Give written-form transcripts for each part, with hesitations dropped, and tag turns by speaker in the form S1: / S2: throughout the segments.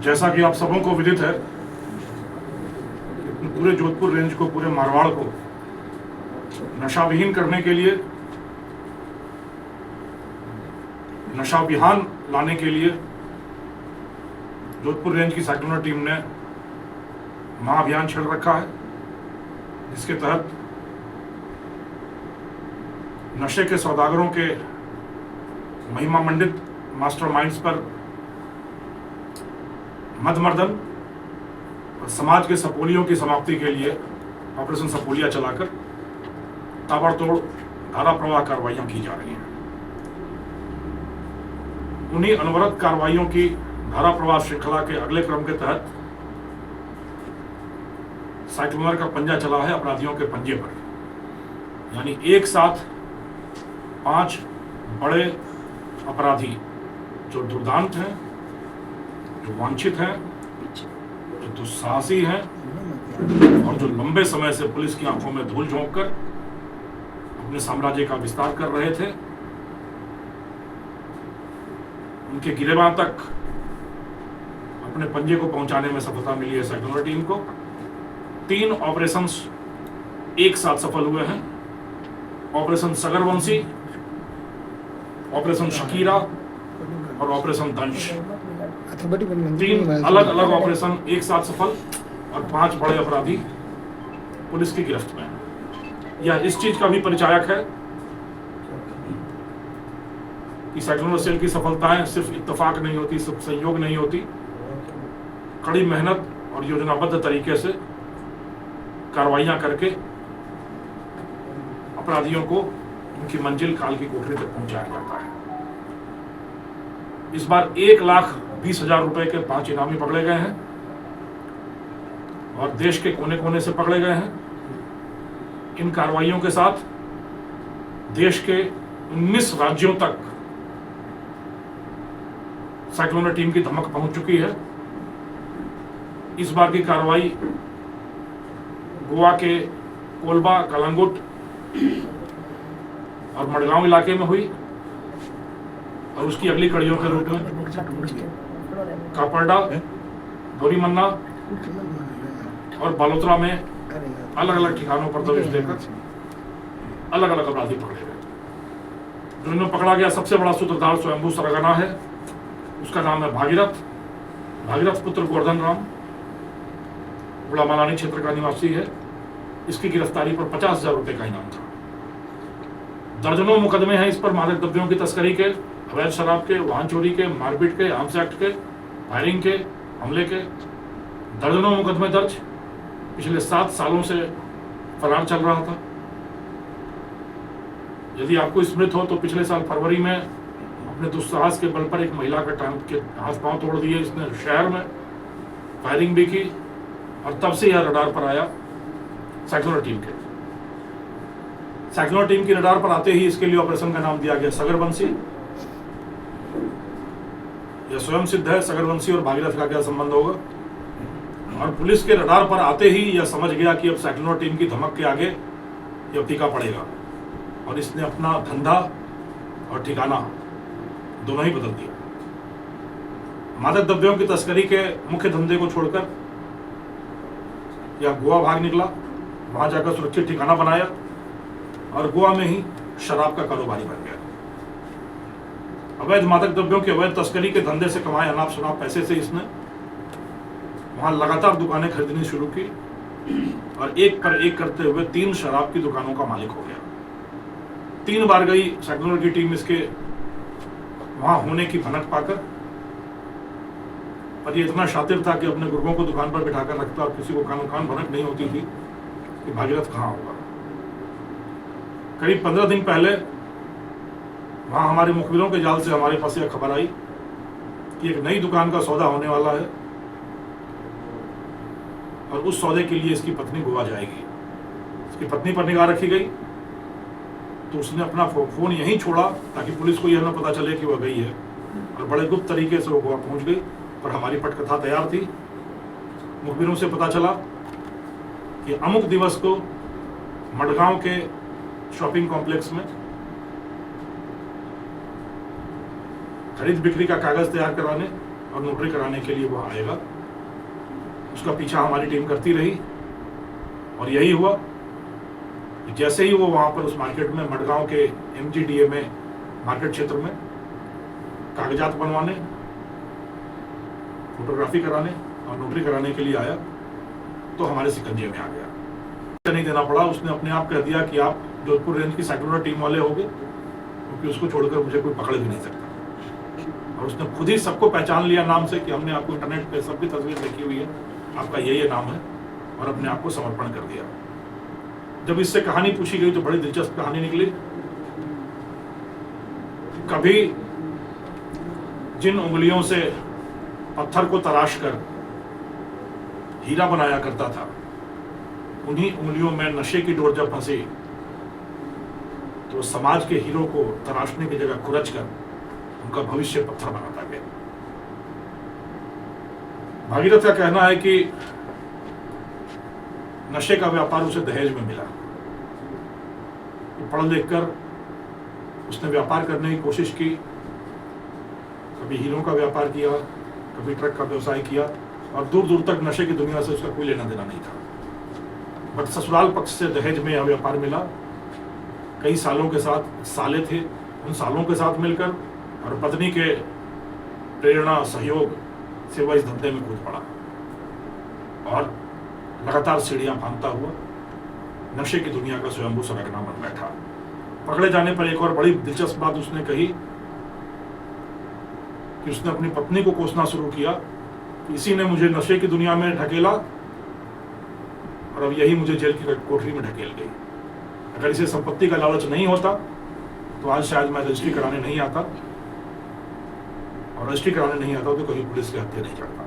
S1: जैसा कि आप सबों को विदित है, पूरे जोधपुर रेंज को, पूरे मारवाड़ को नशाविहीन करने के लिए, नशा अभियान लाने के लिए जोधपुर रेंज की साइक्लोनर टीम ने महाअभियान छेड़ रखा है, जिसके तहत नशे के सौदागरों के महिमा मंडित मास्टरमाइंड्स पर मदमर्दन और समाज के सपोलियों की समाप्ति के लिए ऑपरेशन सपोलिया चलाकर ताबड़तोड़ धारा प्रवाह कार्रवाइयां की जा रही हैं। उन्हीं अनवरत कार्रवाइयों की धारा प्रवाह श्रृंखला के अगले क्रम के तहत साइक्लोनर का पंजा चला है अपराधियों के पंजे पर, यानी एक साथ 5 बड़े अपराधी जो दुर्दांत हैं, जो वांछित हैं, जो दुस्साहसी हैं और जो लंबे समय से पुलिस की आंखों में धूल झोंक कर अपने साम्राज्य का विस्तार कर रहे थे, उनके गिरेबान तक अपने पंजे को पहुंचाने में सफलता मिली है साइक्लोनर टीम को। 3 ऑपरेशंस एक साथ सफल हुए हैं। ऑपरेशन सगरवंशी, ऑपरेशन शकीरा और ऑपरेशन दंश। 3 अलग अलग ऑपरेशन एक साथ सफल और 5 बड़े अपराधी पुलिस की गिरफ्त में हैं। यह इस चीज का भी परिचायक है कि साइक्लोनर सेल की सफलताएं सिर्फ इत्तेफाक नहीं होती, सिर्फ संयोग नहीं होती, कड़ी मेहनत और योजनाबद्ध तरीके से कार्रवाइयां करके अपराधियों को उनकी मंजिल काल की कोठरी तक पहुंचाया जाता है। इस बार 1,20,000 रुपए के 5 इनामी पकड़े गए हैं और देश के कोने कोने से पकड़े गए हैं। इन कार्रवाइयों के साथ देश के 19 राज्यों तक साइक्लोनर टीम की धमक पहुंच चुकी है। इस बार की कार्रवाई गोवा के कोलबा, कलंगुट और मडगांव इलाके में हुई और उसकी अगली कड़ियों के रूप में कापरडा, बोरीमन्ना और बालोतरा में अलग अलग ठिकानों पर दबिश देकर अलग अलग अपराधी पकड़े गए। जिनमें पकड़ा गया सबसे बड़ा सूत्रधार स्वयंभू सरगना है। उसका नाम है भागीरथ पुत्र गोवर्धन राम, बुढ़ामलानी क्षेत्र का निवासी है। इसकी गिरफ्तारी पर 50,000 रुपए का इनाम था। दर्जनों मुकदमे हैं इस पर, मादक द्रव्यों की तस्करी के, अवैध शराब के, वाहन चोरी के, मारपीट के, आर्म्स एक्ट के, फायरिंग के, हमले के। दर्जनों मुकदमे दर्ज। पिछले 7 सालों से फरार चल रहा था। यदि आपको स्मृत हो तो पिछले साल फरवरी में अपने दुस्साहस के बल पर एक महिला के हाथ पांव तोड़ दिए इसने शहर में, फायरिंग भी की और तब से यह रडार पर आया साइक्लोनर टीम के। साइक्लोनर टीम की रडार पर आते ही इसके लिए ऑपरेशन का नाम दिया गया सगरवंशी। यह स्वयं सिद्ध है सगरवंशी और भागीरथ का क्या संबंध होगा। और पुलिस के रडार पर आते ही यह समझ गया कि अब साइक्लोनर टीम की धमक के आगे यह फीका पड़ेगा और इसने अपना धंधा और ठिकाना दोनों ही बदल दिया। मादक द्रव्यों की तस्करी के मुख्य धंधे को छोड़कर यह गोवा भाग निकला, वहां जाकर सुरक्षित ठिकाना बनाया और गोवा में ही शराब का कारोबारी बन गया। अवैध मादक द्रव्यों की अवैध तस्करी के धंधे से कमाए अनाप शनाप पैसे से इसने वहां लगातार दुकानें खरीदनी शुरू की और एक पर एक करते हुए 3 शराब की दुकानों का मालिक हो गया। 3 बार गई साइक्लोनर की टीम इसके वहां होने की भनक पाकर, पर ये इतना शातिर था कि अपने गुर्गों को दुकान पर बिठाकर रखता और किसी को कान भनक नहीं होती थी कि भागीरथ कहाँ होगा। करीब 15 दिन पहले वहां हमारे मुखबिरों के जाल से हमारे पास यह खबर आई कि एक नई दुकान का सौदा होने वाला है और उस सौदे के लिए इसकी पत्नी गोवा जाएगी। इसकी पत्नी पर निगाह रखी गई तो उसने अपना फोन यहीं छोड़ा ताकि पुलिस को यह न पता चले कि वह गई है और बड़े गुप्त तरीके से वो गोवा पहुंच गई। पर हमारी पटकथा तैयार थी। मुखबिरों से पता चला कि अमुक दिवस को मडगांव के शॉपिंग कॉम्प्लेक्स में खरीद बिक्री का कागज तैयार कराने और नोटरी कराने के लिए वो आएगा। उसका पीछा हमारी टीम करती रही और यही हुआ कि जैसे ही वो वहाँ पर उस मार्केट में मडगांव के MGDA में मार्केट क्षेत्र में कागजात बनवाने, फोटोग्राफी कराने और नोटरी कराने के लिए आया तो हमारे सिकंजे में आ गया। नहीं देना पड़ा, उसने अपने आप कह दिया कि आप जोधपुर रेंज की सेक्युलर टीम वाले होंगे, क्योंकि उसको छोड़कर मुझे कोई पकड़ भी नहीं सकता। और उसने खुद ही सबको पहचान लिया नाम से कि हमने आपको इंटरनेट पे सबकी तस्वीर देखी हुई है, आपका ये नाम है, और अपने आप को समर्पण कर दिया। जब इससे कहानी पूछी गई तो बड़ी दिलचस्प कहानी निकली। कभी जिन उंगलियों से पत्थर को तराश कर हीरा बनाया करता था, उन्हीं उंगलियों में नशे की डोर जब फंसी तो समाज के हीरो को तराशने की जगह खुरच कर उनका भविष्य पत्थर बनाता गया। भागीरथ का कहना है कि नशे का व्यापार उसे दहेज में मिला। तो पढ़ लिख कर उसने व्यापार करने की कोशिश की, कभी हीरों का व्यापार किया, कभी ट्रक का व्यवसाय किया, और दूर दूर तक नशे की दुनिया से उसका कोई लेना देना नहीं था। बट ससुराल पक्ष से दहेज में यह व्यापार मिला। कई सालों के साथ साले थे, उन सालों के साथ मिलकर और पत्नी के प्रेरणा सहयोग से वह इस धंधे में कूद पड़ा और लगातार सीढ़ियां फांदता हुआ नशे की दुनिया का स्वयंभू सरगना बन बैठा। पकड़े जाने पर एक और बड़ी दिलचस्प बात उसने कही कि उसने अपनी पत्नी को कोसना शुरू किया कि इसी ने मुझे नशे की दुनिया में ढकेला और अब यही मुझे जेल की कोठरी में ढकेल गई। अगर इसे संपत्ति का लालच नहीं होता तो आज शायद मैं रजिस्ट्री कराने नहीं आता, और रजिस्ट्री कराने नहीं आता तो कभी पुलिस के हत्थे नहीं चढ़ता।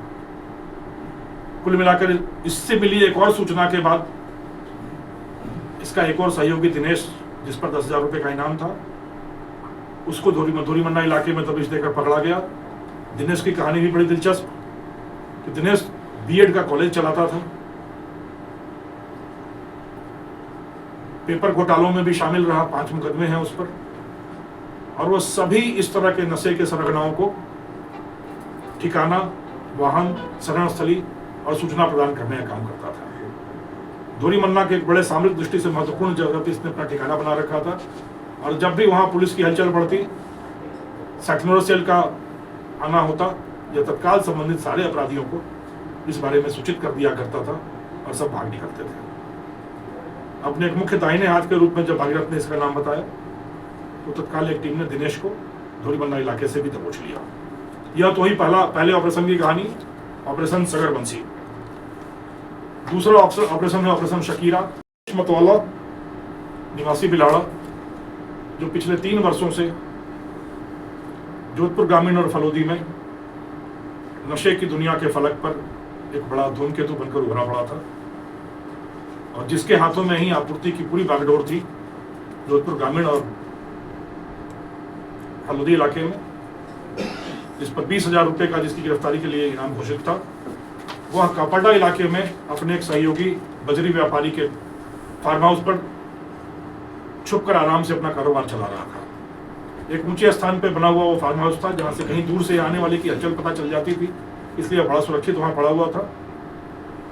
S1: कुल मिलाकर इससे मिली एक और सूचना के बाद इसका एक और सहयोगी दिनेश, जिस पर 10,000 रुपए का इनाम था, उसको धूरी मन्ना इलाके में दबिश देकर पकड़ा गया। दिनेश की कहानी भी बड़ी दिलचस्प कि दिनेश B.Ed का कॉलेज चलाता था, पेपर घोटालों में भी शामिल रहा, 5 मुकदमे हैं उस पर, और वह सभी इस तरह के नशे के सरगनाओं को ठिकाना, वाहन, शरण स्थली और सूचना प्रदान करने का काम करता था। धूरी मन्ना के एक बड़े सामरिक दृष्टि से महत्वपूर्ण जगह पर इसने अपना ठिकाना बना रखा था, और जब भी वहां पुलिस की हलचल बढ़ती, सेक्युलर सेल का आना होता, यह तत्काल संबंधित सारे अपराधियों को इस बारे में सूचित कर दिया करता था और सब भाग निकलते थे। अपने एक मुख्य दाहिने हाथ के रूप में जब भागीरथ ने इसका नाम बताया तो तत्काल एक टीम ने दिनेश को धूरी मन्ना इलाके से भी दबोच लिया। यह तो ही पहले ऑपरेशन की कहानी, ऑपरेशन सगरबंसी। दूसरा ऑपरेशन है ऑपरेशन शकीरा। मतवाला निवासी बिलाड़ा, जो पिछले 3 वर्षों से जोधपुर ग्रामीण और फलोदी में नशे की दुनिया के फलक पर एक बड़ा धूमकेतु बनकर उभरा पड़ा था, और जिसके हाथों में ही आपूर्ति की पूरी बागडोर थी जोधपुर ग्रामीण और फलोदी इलाके में, जिस पर 20,000 रुपए का जिसकी गिरफ्तारी के लिए इनाम घोषित था, वह कापाडा इलाके में अपने एक सहयोगी बजरी व्यापारी के फार्म हाउस पर छुपकर आराम से अपना कारोबार चला रहा था। एक ऊंचे स्थान पर बना हुआ वो फार्म हाउस था, जहां से कहीं दूर से आने वाले की हलचल पता चल जाती थी, इसलिए बड़ा सुरक्षित वहां पड़ा हुआ था।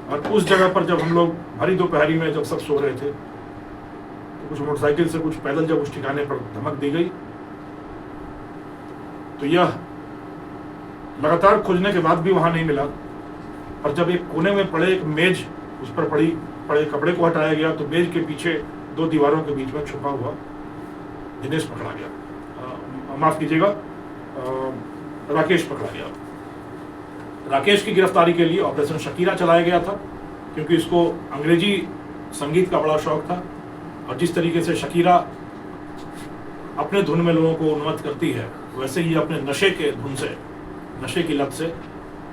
S1: और उस जगह पर जब हम लोग भरी दोपहरी में जब सब सो रहे थे तो कुछ मोटरसाइकिल से कुछ पैदल जब उस ठिकाने पर धमक दी गई तो यह लगातार खोजने के बाद भी वहां नहीं मिला। और जब एक कोने में पड़े एक मेज, उस पर पड़े कपड़े को हटाया गया तो मेज के पीछे 2 दीवारों के बीच में छुपा हुआ दिनेश पकड़ा गया, माफ कीजिएगा, राकेश पकड़ा गया। राकेश की गिरफ्तारी के लिए ऑपरेशन शकीरा चलाया गया था, क्योंकि इसको अंग्रेजी संगीत का बड़ा शौक था, और जिस तरीके से शकीरा अपने धुन में लोगों को उन्मत्त करती है, वैसे ही अपने नशे के धुन से, नशे की लत से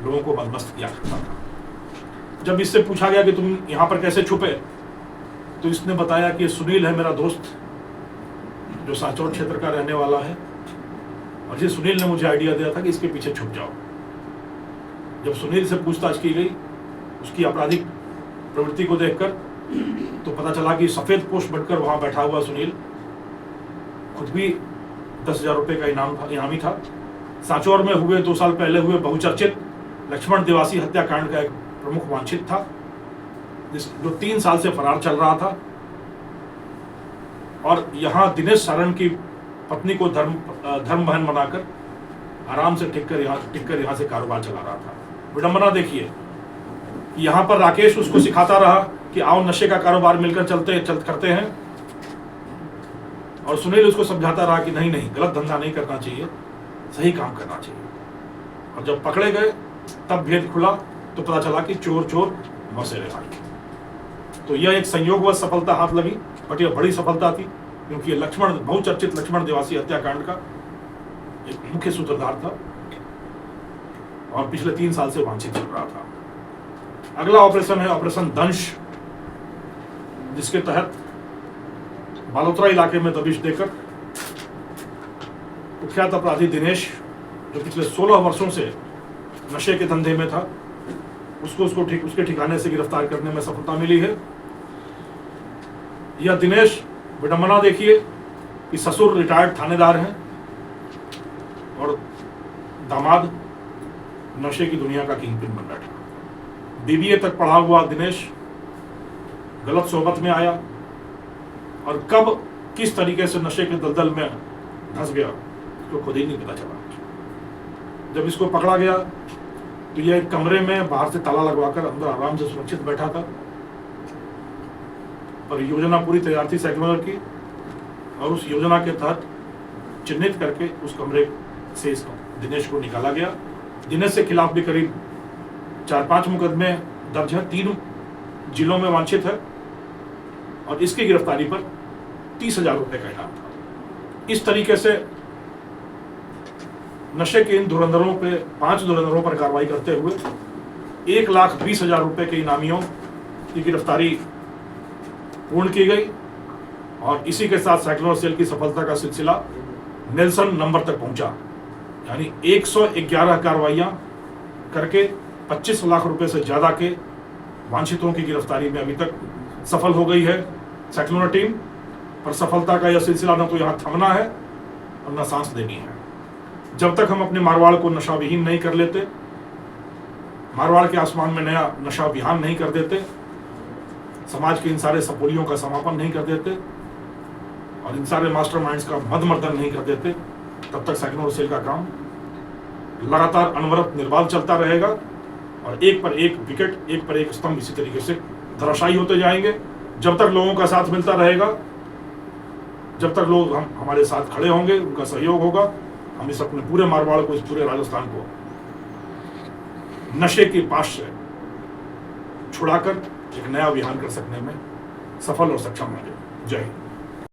S1: लोगों को मदमस्त किया करता था। जब इससे पूछा गया कि तुम यहाँ पर कैसे छुपे, तो इसने बताया कि सुनील है मेरा दोस्त, जो सांचौर क्षेत्र का रहने वाला है, और ये सुनील ने मुझे आइडिया दिया था कि इसके पीछे छुप जाओ। जब सुनील से पूछताछ की गई उसकी आपराधिक प्रवृत्ति को देखकर, तो पता चला कि सफेद पोश बनकर वहां बैठा हुआ सुनील खुद भी 10,000 रुपए का इनामी था, सांचौर में हुए 2 साल पहले हुए बहुचर्चित लक्ष्मण देवासी हत्याकांड का एक प्रमुख वांछित था, जो 3 साल से फरार चल रहा था। और यहाँ दिनेश सारण की पत्नी को धर्म बहन बनाकर आराम से टिककर यहाँ से कारोबार चला रहा था। विडंबना देखिए, यहाँ पर राकेश उसको सिखाता रहा कि आओ नशे का कारोबार मिलकर करते हैं, और सुनील उसको समझाता रहा कि नहीं नहीं, गलत धंधा नहीं करना चाहिए, सही काम करना चाहिए। और जब पकड़े गए तब भेद खुला तो पता चला कि चोर चोर मौसेरे हाथ। तो यह एक संयोगवश सफलता हाथ लगी, बट यह बड़ी सफलता थी, क्योंकि यह बहुचर्चित लक्ष्मण देवासी हत्याकांड का एक मुख्य सूत्रधार था और पिछले 3 साल से वांछित चल रहा था। अगला ऑपरेशन है ऑपरेशन दंश, जिसके तहत बालोतरा इलाके में दबिश देकर कुख्यात अपराधी दिनेश, जो पिछले 16 वर्षों से नशे के धंधे में था, उसके ठिकाने से गिरफ्तार करने में सफलता मिली है। यह दिनेश, विडंबना देखिए कि ससुर रिटायर्ड थानेदार हैं और दामाद नशे की दुनिया का किंगपिन बन बैठा। बीबीए तक पढ़ा हुआ दिनेश गलत सोहबत में आया और कब किस तरीके से नशे के दलदल में धंस गया तो खुद ही नहीं पता चला। जब इसको पकड़ा गया तो यह एक कमरे में बाहर से ताला लगवाकर अंदर आराम से सुरक्षित बैठा था, पर योजना पूरी तैयार थी सेक्युलर की, और उस योजना के तहत चिन्हित करके उस कमरे से इस दिनेश को निकाला गया। दिनेश के खिलाफ भी करीब 4-5 मुकदमे दर्ज है, 3 जिलों में वांछित है, और इसकी गिरफ्तारी पर 30,000 रुपए का इनाम था। इस तरीके से नशे के इन धुरंधरों पे 5 धुरंधरों पर कार्रवाई करते हुए 1,20,000 रुपए के इनामियों की गिरफ्तारी पूर्ण की गई, और इसी के साथ सेक्युलर सेल की सफलता का सिलसिला नेल्सन नंबर तक पहुंचा। यानी 111 कार्रवाइयां करके 25 लाख रुपए से ज्यादा के वांछितों की गिरफ्तारी में अभी तक सफल हो गई है सेक्युलर टीम। पर सफलता का यह सिलसिला न तो यहाँ थमना है और न सांस देनी है। जब तक हम अपने मारवाड़ को नशा विहीन नहीं कर लेते, मारवाड़ के आसमान में नया नशा अभियान नहीं कर देते, समाज के इन सारे सपोलियों का समापन नहीं कर देते और इन सारे मास्टरमाइंड्स का मदमर्दन नहीं कर देते, तब तक सेक्युलर सेल का काम लगातार अनवरत निर्बाध चलता रहेगा और एक पर एक विकेट, एक पर एक स्तंभ इसी तरीके से धराशायी होते जाएंगे। जब तक लोगों का साथ मिलता रहेगा, जब तक लोग हमारे साथ खड़े होंगे, उनका सहयोग होगा, हम इस अपने पूरे मारवाड़ को, इस पूरे राजस्थान को नशे के पास से छुड़ाकर एक नया अभियान कर सकने में सफल और सक्षम होंगे। जय हिंद।